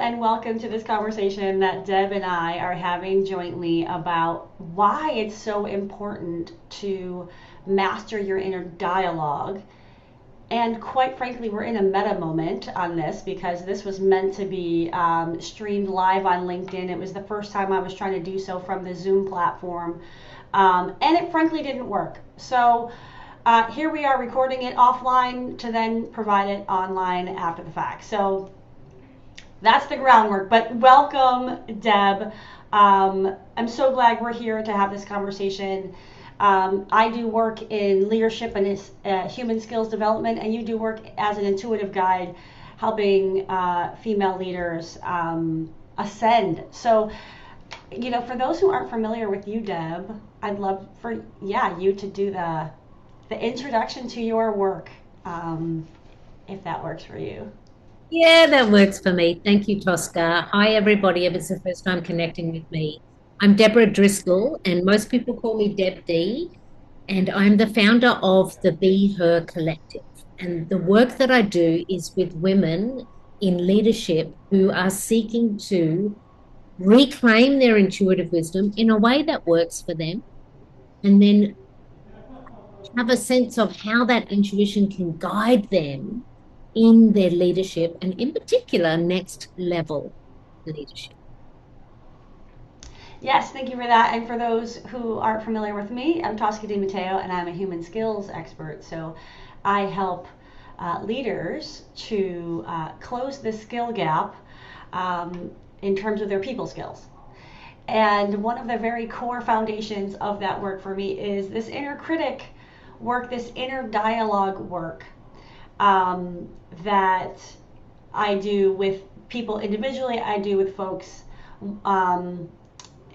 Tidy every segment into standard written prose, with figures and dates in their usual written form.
and welcome to this conversation that Deb and I are having jointly about why it's so important to master your inner dialogue. And quite frankly, we're in a meta moment on this because this was meant to be streamed live on LinkedIn. It was the first time I was trying to do so from the Zoom platform, and it frankly didn't work. So here we are recording it offline to then provide it online after the fact. So that's the groundwork. But welcome, Deb. I'm so glad we're here to have this conversation. I do work in leadership and human skills development, and you do work as an intuitive guide, helping female leaders ascend. So, for those who aren't familiar with you, Deb, I'd love for you to do the introduction to your work, if that works for you. Yeah, that works for me. Thank you, Tosca. Hi, everybody. If it's the first time connecting with me, I'm Debra Driscoll, and most people call me Deb D, and I'm the founder of the BeHer Collective. And the work that I do is with women in leadership who are seeking to reclaim their intuitive wisdom in a way that works for them, and then have a sense of how that intuition can guide them in their leadership and, in particular, next level leadership. Yes, thank you for that. And for those who aren't familiar with me, I'm Tosca DiMatteo, and I'm a human skills expert. So I help leaders to close the skill gap in terms of their people skills. And one of the very core foundations of that work for me is this inner critic work, this inner dialogue work that I do with people individually, I do with folks. Um,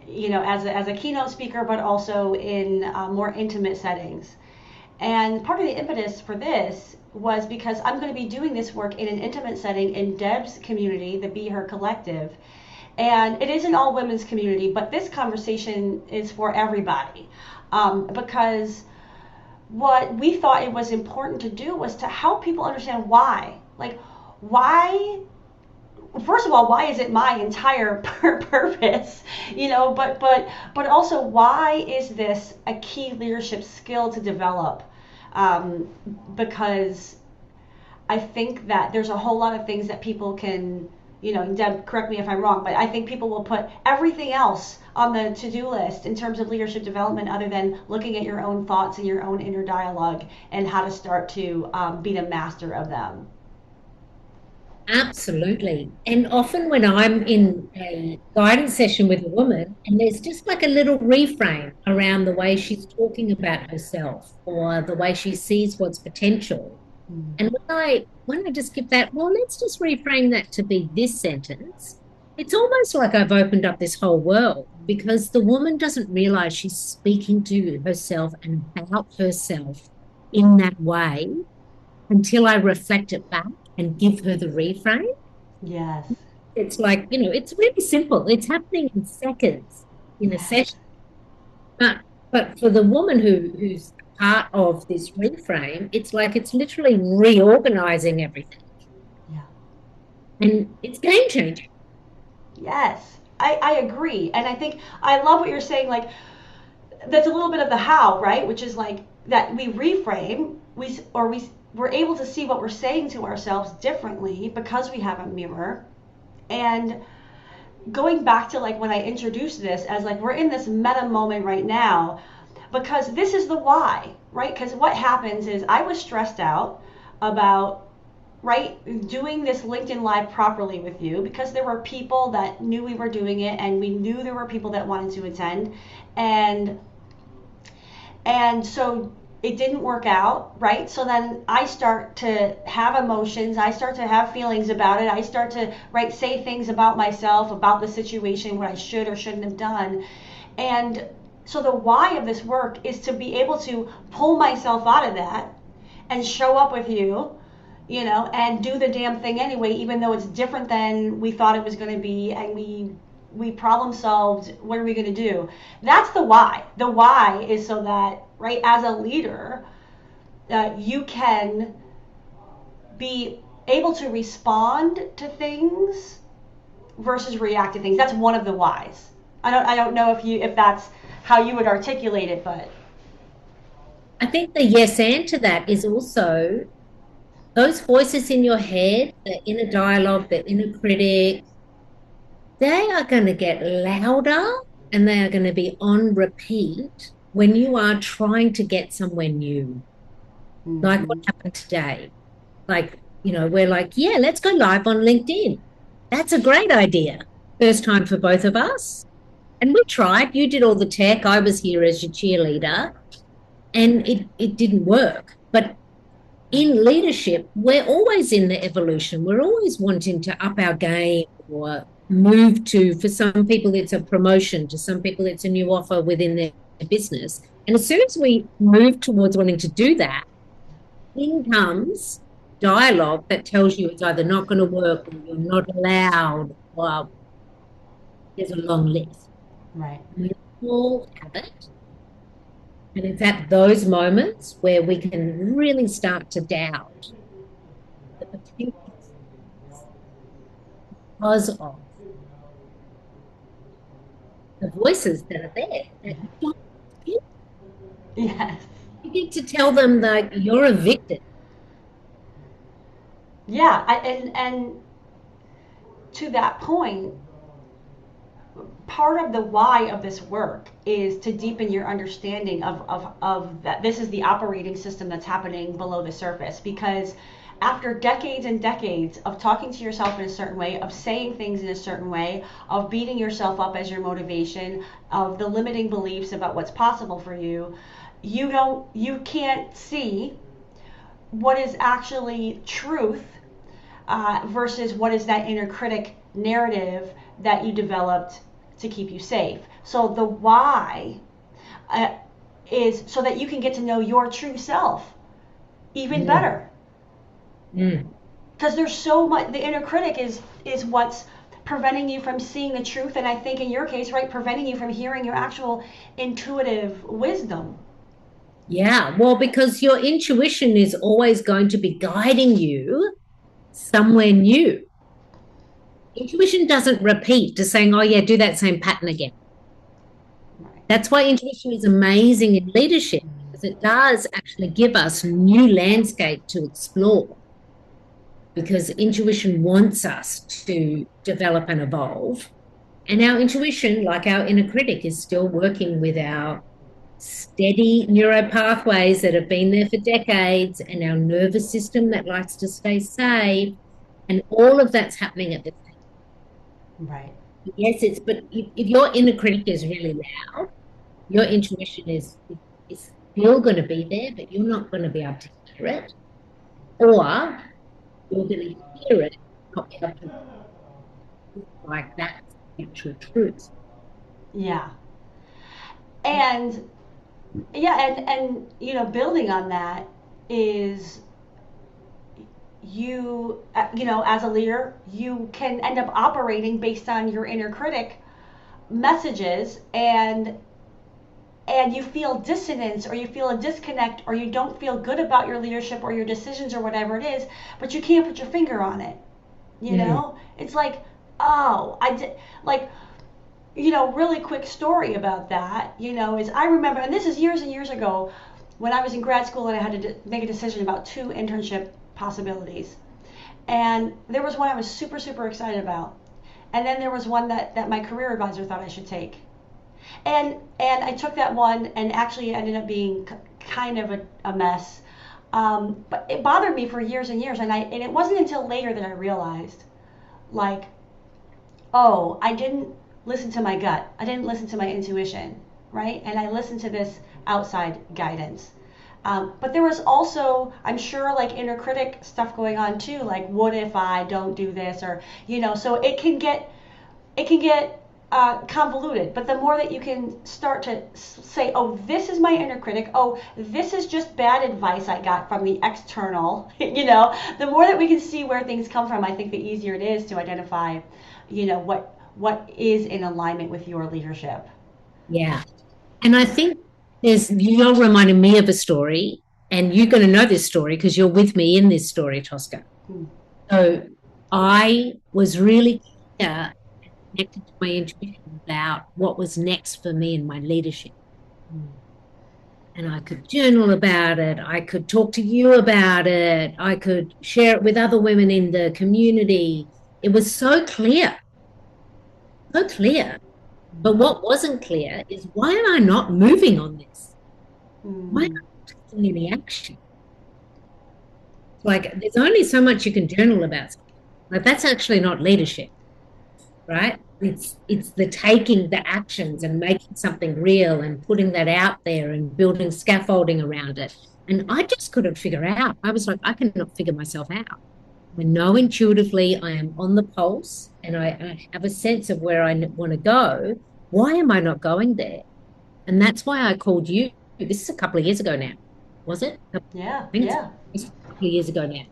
as a keynote speaker, but also in more intimate settings. And part of the impetus for this was because I'm going to be doing this work in an intimate setting in Deb's community, the BeHer Collective. And it is an all women's community, but this conversation is for everybody. Because what we thought it was important to do was to help people understand why. Like, why first of all, why is it my entire purpose? But also, why is this a key leadership skill to develop? Because I think that there's a whole lot of things that people can, Deb, correct me if I'm wrong, but I think people will put everything else on the to-do list in terms of leadership development other than looking at your own thoughts and your own inner dialogue and how to start to be the master of them. Absolutely. And often when I'm in a guidance session with a woman, and there's just like a little reframe around the way she's talking about herself or the way she sees what's potential. And when I just give that, well, let's just reframe that to be this sentence. It's almost like I've opened up this whole world because the woman doesn't realize she's speaking to herself and about herself in that way until I reflect it back and give her the reframe. Yes. It's like, it's really simple. It's happening in seconds in a Yes. session. But but for the woman who's part of this reframe, it's like it's literally reorganizing everything. Yeah. And it's game changing. Yes, I agree. And I think I love what you're saying. Like, that's a little bit of the how, right? Which is like that we reframe, we're able to see what we're saying to ourselves differently because we have a mirror. And going back to like when I introduced this as like we're in this meta moment right now because this is the why, right? Because what happens is I was stressed out about right doing this LinkedIn live properly with you because there were people that knew we were doing it and we knew there were people that wanted to attend and so it didn't work out, right? So then I start to have emotions, I start to have feelings about it, I start to say things about myself, about the situation, what I should or shouldn't have done. And so the why of this work is to be able to pull myself out of that and show up with you, and do the damn thing anyway, even though it's different than we thought it was going to be, and we problem solved. What are we going to do? That's the why. The why is so that, right, as a leader, you can be able to respond to things versus react to things. That's one of the whys. I don't know if that's how you would articulate it, but I think the yes and to that is also those voices in your head, the inner dialogue, the inner critic, they are going to get louder and they are going to be on repeat when you are trying to get somewhere new. Like what mm-hmm. happened today. Like, we're like, yeah, let's go live on LinkedIn. That's a great idea. First time for both of us. And we tried. You did all the tech. I was here as your cheerleader. And it didn't work. But Right. in leadership, we're always in the evolution. We're always wanting to up our game or move to, for some people, it's a promotion. To some people, it's a new offer within their business. And as soon as we move towards wanting to do that, in comes dialogue that tells you it's either not going to work or you're not allowed. Well, there's a long list. Right. We all have it. And it's at those moments where we can really start to doubt the potential because of the voices that are there. That you don't get. Yes. You get to tell them that you're a victim. Yeah. And to that point, part of the why of this work is to deepen your understanding of that this is the operating system that's happening below the surface, because after decades and decades of talking to yourself in a certain way, of saying things in a certain way, of beating yourself up as your motivation, of the limiting beliefs about what's possible for you, you can't see what is actually truth versus what is that inner critic narrative that you developed to keep you safe. So the why uh, is so that you can get to know your true self even Mm, better. mm. Because there's so much. The inner critic is what's preventing you from seeing the truth, and I think in your case, right, preventing you from hearing your actual intuitive wisdom. Yeah, well, because your intuition is always going to be guiding you somewhere new. Intuition doesn't repeat to saying, oh, yeah, do that same pattern again. Right. That's why intuition is amazing in leadership, because it does actually give us new landscape to explore. Because intuition wants us to develop and evolve. And our intuition, like our inner critic, is still working with our steady neuropathways that have been there for decades and our nervous system that likes to stay safe. And all of that's happening at the same Right. time. Yes, but if your inner critic is really loud, your intuition is still going to be there, but you're not going to be able to hear it, or you're going to hear it, not be able to like that's the actual truth. Yeah. And yeah, and building on that is as a leader, you can end up operating based on your inner critic messages, and you feel dissonance or you feel a disconnect or you don't feel good about your leadership or your decisions or whatever it is, but you can't put your finger on it. Mm, It's like, oh, I did, like, really quick story about that, is I remember, and this is years and years ago, when I was in grad school and I had to make a decision about two internship possibilities. And there was one I was super, super excited about. And then there was one that my career advisor thought I should take. And I took that one, and actually it ended up being kind of a mess. But it bothered me for years and years, and it wasn't until later that I realized, like, oh, I didn't listen to my gut. I didn't listen to my intuition, right? And I listened to this outside guidance. But there was also, I'm sure, like inner critic stuff going on too. Like, what if I don't do this, or so it can get convoluted. But the more that you can start to say, oh, this is my inner critic. Oh, this is just bad advice I got from the external. The more that we can see where things come from, I think the easier it is to identify, what is in alignment with your leadership. yeah. And I think you're reminding me of a story, and you're going to know this story because you're with me in this story, Tosca. Hmm. So I was really clear connected to my intuition about what was next for me in my leadership. And I could journal about it. I could talk to you about it. I could share it with other women in the community. It was so clear, so clear. But what wasn't clear is, why am I not moving on this? Why am Mm. I not taking any action? Like, there's only so much you can journal about something. Like, that's actually not leadership, right? It's the taking the actions and making something real and putting that out there and building scaffolding around it. And I just couldn't figure out. I was like, I cannot figure myself out. I know intuitively I am on the pulse, and I have a sense of where I want to go. Why am I not going there? And that's why I called you. This is a couple of years ago now, was it? I Yeah, think yeah. it's a couple of years ago now.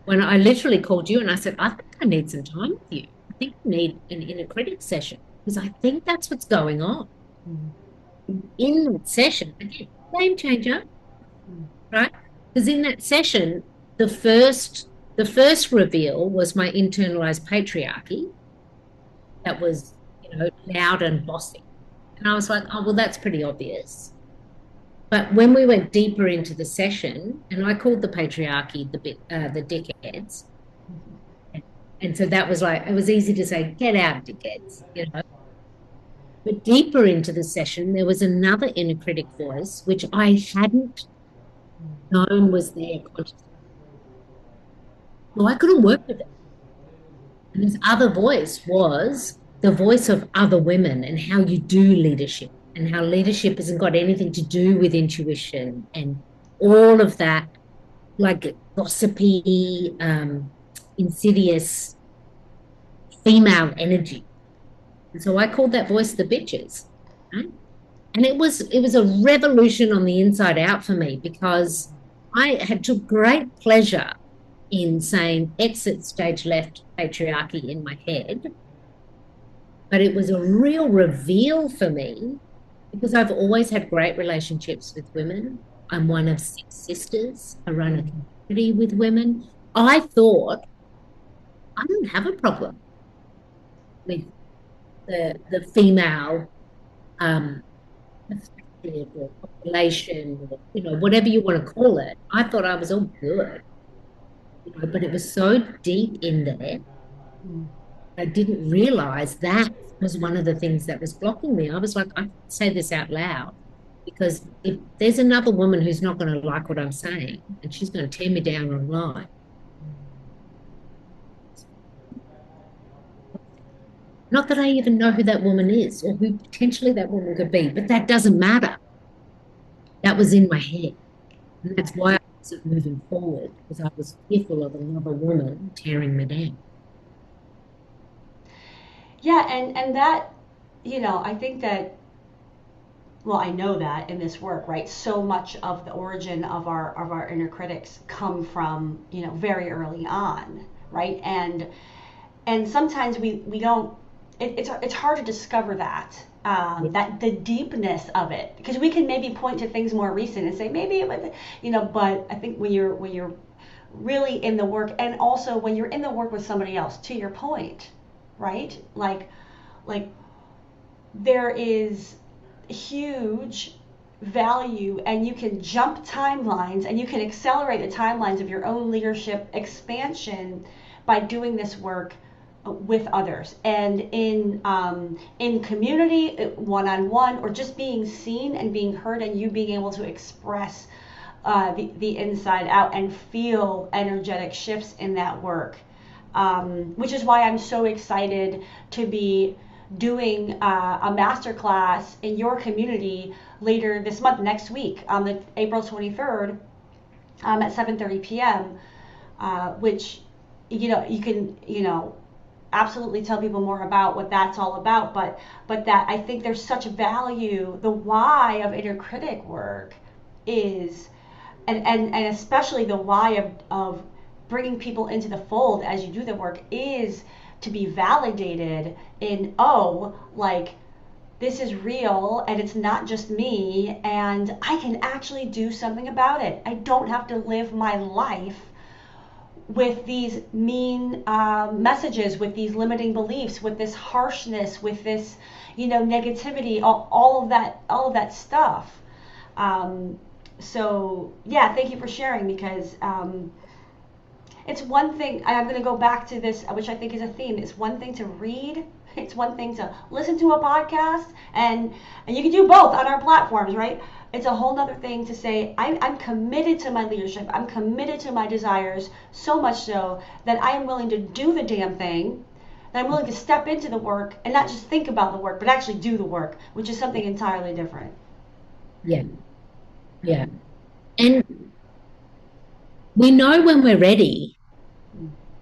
When I literally called you and I said, I think I need some time with you. I think I need an inner critic session, because I think that's what's going on. Mm. In that session, again, game changer, Mm. right? Because in that session, the first reveal was my internalized patriarchy that was, loud and bossy. And I was like, oh, well, that's pretty obvious. But when we went deeper into the session, and I called the patriarchy the dickheads, and so that was like, it was easy to say, get out, dickheads. But deeper into the session, there was another inner critic voice, which I hadn't known was there consciously. So I couldn't work with it. And this other voice was the voice of other women, and how you do leadership, and how leadership hasn't got anything to do with intuition and all of that, like gossipy, insidious female energy. And so I called that voice the bitches. Right? And it was a revolution on the inside out for me, because I had took great pleasure in saying exit stage left patriarchy in my head. But it was a real reveal for me, because I've always had great relationships with women. I'm one of 6 sisters. I run a community with women. I thought, I don't have a problem with the female um, perspective or population, or whatever you want to call it. I thought I was all good, but it was so deep in there. Mm. I didn't realize that was one of the things that was blocking me. I was like, I can't say this out loud, because if there's another woman who's not going to like what I'm saying, and she's going to tear me down online. Not that I even know who that woman is, or who potentially that woman could be, but that doesn't matter. That was in my head. And that's why I wasn't moving forward, because I was fearful of another woman tearing me down. Yeah, and that, I think that, well, I know that in this work, right? So much of the origin of our inner critics come from, very early on, right? And sometimes we don't. It's hard to discover that, that the deepness of it, because we can maybe point to things more recent and say maybe it was, But I think when you're really in the work, and also when you're in the work with somebody else, to your point, right? Like there is huge value, and you can jump timelines, and you can accelerate the timelines of your own leadership expansion by doing this work with others, and in community, one-on-one, or just being seen and being heard, and you being able to express the inside out and feel energetic shifts in that work, which is why I'm so excited to be doing a masterclass in your community later this month, next week, on the April 23rd, at 7:30 p.m., which, you can, absolutely tell people more about what that's all about, but that I think there's such value. The why of inner critic work is, and especially the why of bringing people into the fold as you do the work, is to be validated in, oh, like, this is real, and it's not just me, and I can actually do something about it. I don't have to live my life with these mean messages, with these limiting beliefs, with this harshness, with this, negativity, all of that stuff. So yeah, thank you for sharing, because it's one thing. I'm going to go back to this, which I think is a theme. It's one thing to read. It's one thing to listen to a podcast, and you can do both on our platforms, right? It's a whole other thing to say, I'm committed to my leadership. I'm committed to my desires, so much so that I am willing to do the damn thing, that I'm willing to step into the work and not just think about the work, but actually do the work, which is something entirely different. Yeah. Yeah. And we know when we're ready.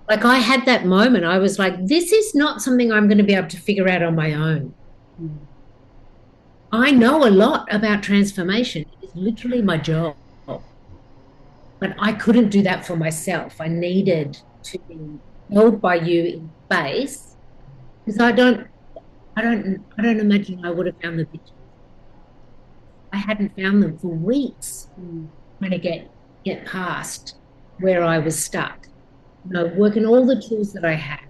Like, I had that moment. I was like, this is not something I'm going to be able to figure out on my own. I know a lot about transformation. It is literally my job. But I couldn't do that for myself. I needed to be held by you in space, because I don't imagine I would have found the pictures. I hadn't found them for weeks trying to get past where I was stuck. Working all the tools that I had.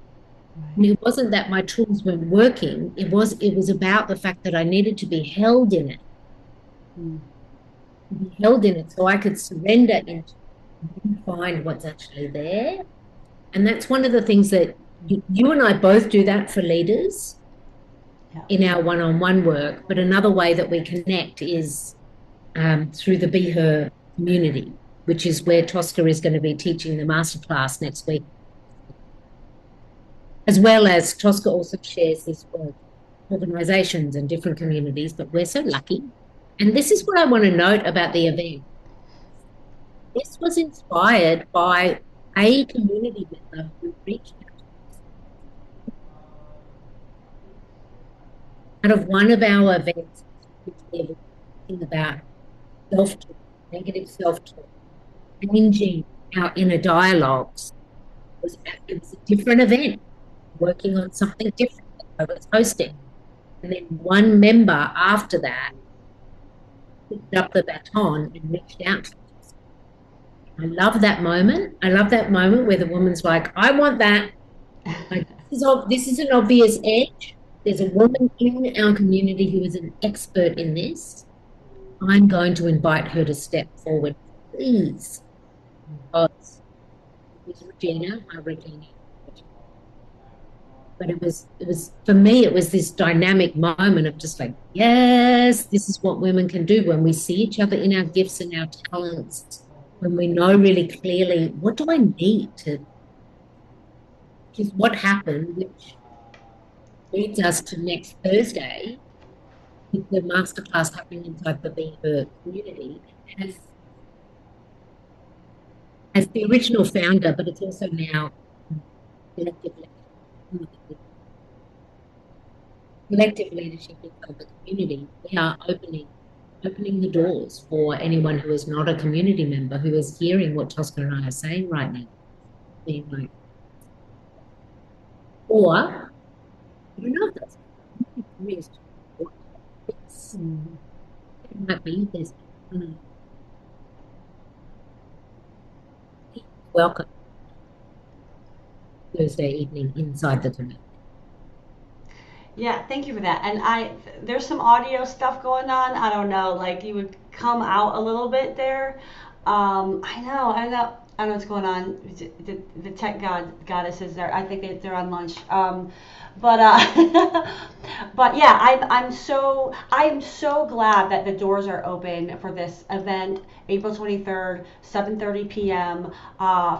And it wasn't that my tools weren't working. It was about the fact that I needed to be held in it. Be held in it so I could surrender into it and find what's actually there. And that's one of the things that you and I both do that for leaders in our one-on-one work. But another way that we connect is through the BeHer community, which is where Tosca is going to be teaching the masterclass next week. As well as Tosca also shares this work with organizations and different communities, but we're so lucky. And this is what I want to note about the event. This was inspired by a community member who reached out of one of our events, which we were talking about self-talk, negative self-talk, changing our inner dialogues. It was a different event, working on something different that I was hosting. And then one member after that picked up the baton and reached out to us. I love that moment. I love that moment where the woman's like, I want that. Like, this is an obvious edge. There's a woman in our community who is an expert in this. I'm going to invite her to step forward, please. Because it was Regina, my Regina. But it was for me, it was this dynamic moment of just like, yes, this is what women can do when we see each other in our gifts and our talents, when we know really clearly, what do I need to, which is what happened, which leads us to next Thursday with the masterclass happening inside the BeHer community as the original founder, but it's also now collective leadership inside the community. We are opening the doors for anyone who is not a community member, who is hearing what Tosca and I are saying right now. Being like, or I don't know if that's it might be this. Welcome Thursday evening inside the community. Yeah, thank you for that. And there's some audio stuff going on. I don't know, like you would come out a little bit there. I know what's going on. The tech goddesses there. I think they're on lunch. But but yeah, I'm so glad that the doors are open for this event, April 23rd, 7:30 p.m.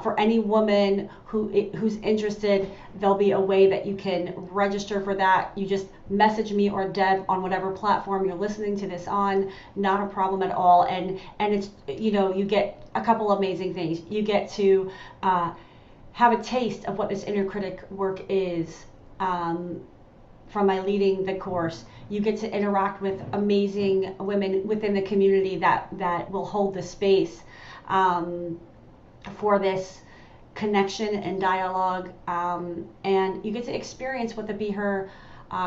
For any woman who's interested, there'll be a way that you can register for that. You just message me or Deb on whatever platform you're listening to this on. Not a problem at all. And it's, you get a couple amazing things. You get to have a taste of what this inner critic work is. From my leading the course, you get to interact with amazing women within the community that will hold the space for this connection and dialogue, and you get to experience what the BeHer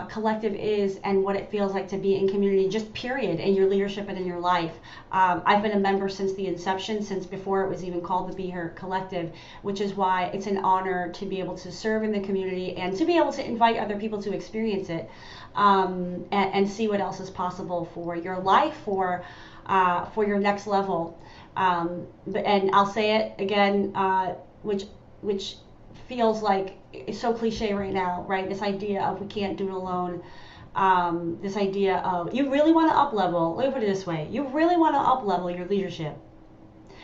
Collective is and what it feels like to be in community, just period, in your leadership and in your life. I've been a member since the inception, since before it was even called the BeHer Collective, which is why it's an honor to be able to serve in the community and to be able to invite other people to experience it, and see what else is possible for your life, for your next level. And I'll say it again, which feels like it's so cliche right now, right? This idea of we can't do it alone. This idea of you really want to up level. Let me put it this way: you really want to up level your leadership.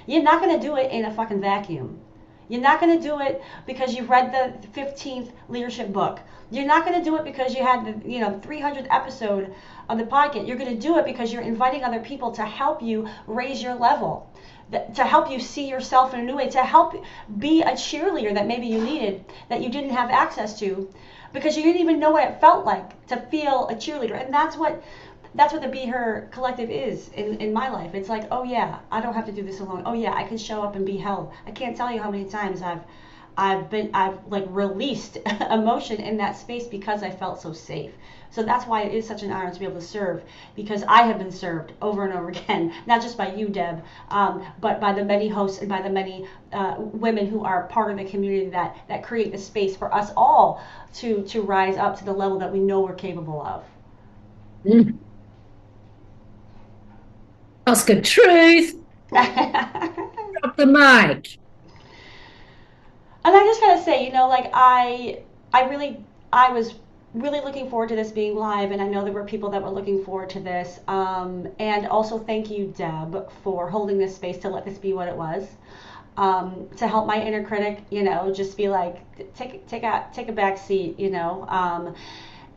You're not going to do it in a fucking vacuum. You're not going to do it because you've read the 15th leadership book. You're not going to do it because you had the 300th episode of the podcast. You're going to do it because you're inviting other people to help you raise your level, to help you see yourself in a new way, to help be a cheerleader that maybe you needed, that you didn't have access to, because you didn't even know what it felt like to feel a cheerleader. And that's what the BeHer Collective is in my life. It's like, oh yeah, I don't have to do this alone. Oh yeah, I can show up and be held. I can't tell you how many times I've like released emotion in that space because I felt so safe. So that's why it is such an honor to be able to serve, because I have been served over and over again, not just by you, Deb, but by the many hosts and by the many women who are part of the community that create the space for us all to rise up to the level that we know we're capable of. Mm. Oscar, truth. Drop the mic. And I just gotta say, like I was really looking forward to this being live, and I know there were people that were looking forward to this. And also thank you, Deb, for holding this space to let this be what it was. To help my inner critic, just be like, take a back seat,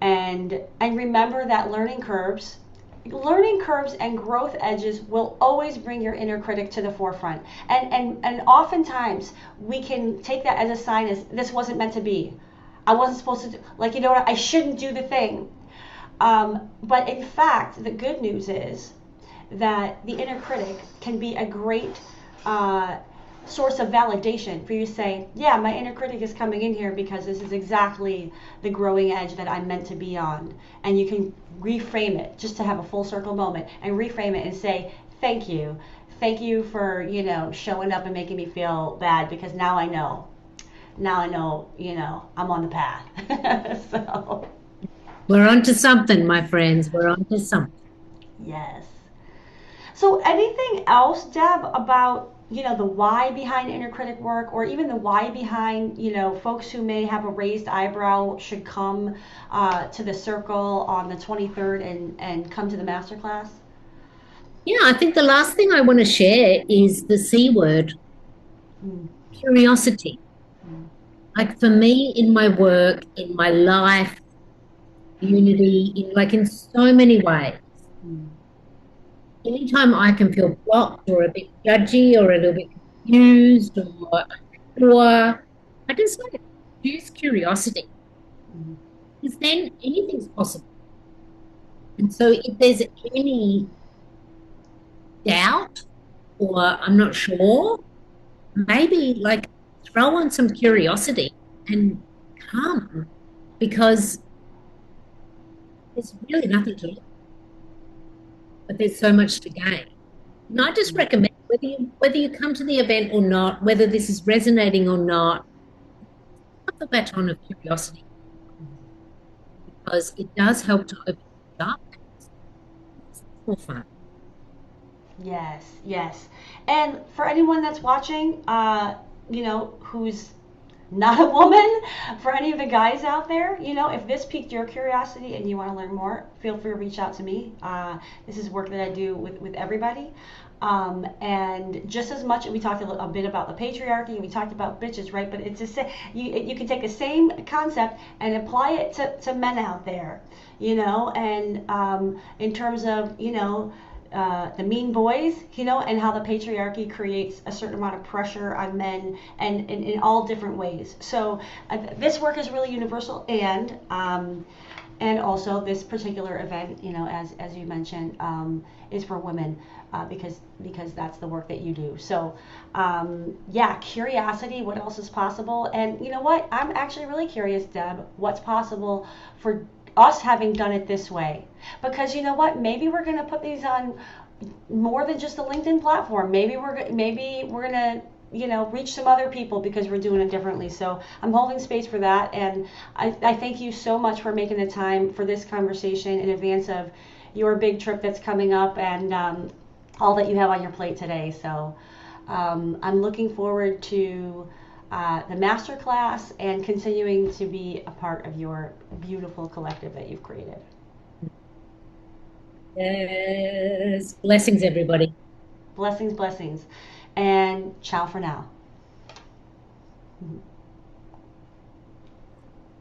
and remember that learning curves and growth edges will always bring your inner critic to the forefront. And oftentimes we can take that as a sign as this wasn't meant to be. I wasn't supposed to do, like, what, I shouldn't do the thing. But in fact, the good news is that the inner critic can be a great source of validation for you to say, yeah, my inner critic is coming in here because this is exactly the growing edge that I'm meant to be on. And you can reframe it, just to have a full circle moment, and reframe it and say, thank you for showing up and making me feel bad, because now I know I'm on the path. So we're on to something, my friends. We're on to something. Yes. So anything else, Deb, about the why behind inner critic work, or even the why behind folks who may have a raised eyebrow should come to the circle on the 23rd and come to the masterclass? Yeah, I think the last thing I want to share is the C word, curiosity. Like for me, in my work, in my life, unity, in so many ways. Anytime I can feel blocked or a bit judgy or a little bit confused or I just like to use curiosity, because then anything's possible. And so if there's any doubt or I'm not sure, maybe like throw on some curiosity and come, because there's really nothing to lose, but there's so much to gain. And I just recommend, whether you come to the event or not, whether this is resonating or not, put the baton of curiosity, because it does help to open it up. It's more fun. Yes. And for anyone that's watching, who's not a woman, for any of the guys out there, if this piqued your curiosity and you want to learn more, feel free to reach out to me. This is work that I do with everybody. And just as much, we talked a bit about the patriarchy, we talked about bitches, right? But it's just, you can take the same concept and apply it to men out there, and in terms of, the mean boys, and how the patriarchy creates a certain amount of pressure on men, and in all different ways. So this work is really universal, and also this particular event, as you mentioned, is for women, because that's the work that you do. So curiosity, what else is possible? And you know what? I'm actually really curious, Deb, what's possible for us having done it this way. Because you know what? Maybe we're going to put these on more than just the LinkedIn platform. Maybe we're gonna reach some other people because we're doing it differently. So I'm holding space for that, and I thank you so much for making the time for this conversation in advance of your big trip that's coming up and all that you have on your plate today. So I'm looking forward to the masterclass and continuing to be a part of your beautiful collective that you've created. Yes. Blessings, everybody. Blessings, blessings, and ciao for now.